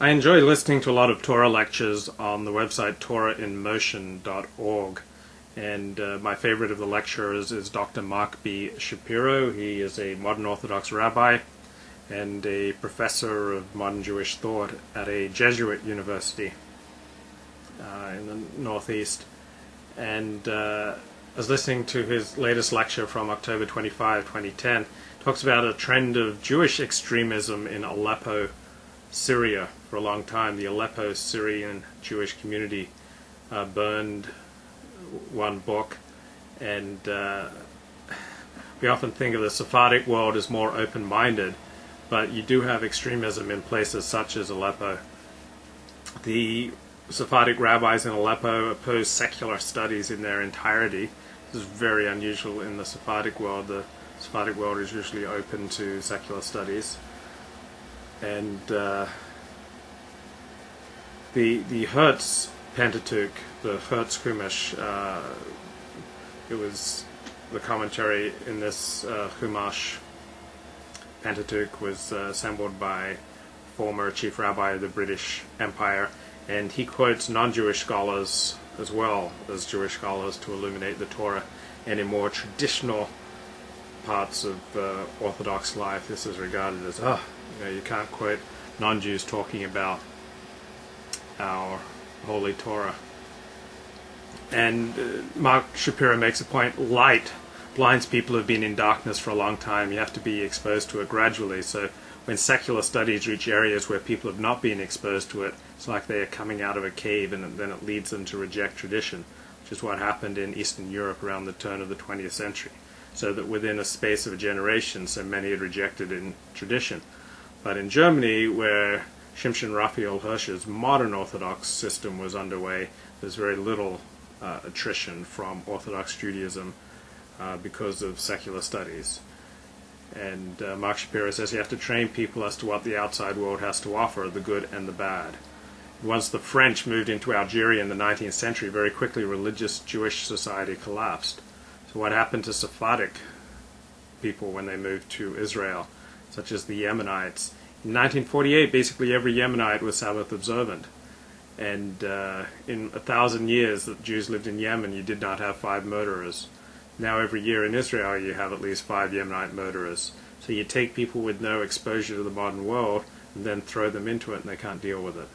I enjoy listening to a lot of Torah lectures on the website TorahInMotion.org, and my favorite of the lecturers is Dr. Mark B. Shapiro. He is a modern Orthodox rabbi and a professor of modern Jewish thought at a Jesuit university in the Northeast. And I was listening to his latest lecture from October 25, 2010. It talks about a trend of Jewish extremism in Aleppo, Syria. For a long time, the Aleppo Syrian Jewish community burned one book, and we often think of the Sephardic world as more open-minded, but you do have extremism in places such as Aleppo. The Sephardic rabbis in Aleppo oppose secular studies in their entirety. This is very unusual in the Sephardic world. The Sephardic world is usually open to secular studies. And the Hertz Pentateuch, the Hertz Chumash, it was the commentary in this Chumash Pentateuch was assembled by former chief rabbi of the British Empire, and he quotes non-Jewish scholars as well as Jewish scholars to illuminate the Torah. And in more traditional parts of Orthodox life, this is regarded as, you can't quote non-Jews talking about our Holy Torah. And Mark Shapiro makes a point: light blinds people who've been in darkness for a long time. You have to be exposed to it gradually. So when secular studies reach areas where people have not been exposed to it, it's like they are coming out of a cave, and then it leads them to reject tradition, which is what happened in Eastern Europe around the turn of the 20th century. So that within a space of a generation, so many had rejected in tradition. But in Germany, where Shimshon Raphael Hirsch's modern Orthodox system was underway, there's very little attrition from Orthodox Judaism because of secular studies. And Mark Shapiro says you have to train people as to what the outside world has to offer, the good and the bad. Once the French moved into Algeria in the 19th century, very quickly religious Jewish society collapsed. So what happened to Sephardic people when they moved to Israel, such as the Yemenites? In 1948, basically every Yemenite was Sabbath observant. And in 1,000 years that Jews lived in Yemen, you did not have 5 murderers. Now every year in Israel, you have at least 5 Yemenite murderers. So you take people with no exposure to the modern world and then throw them into it, and they can't deal with it.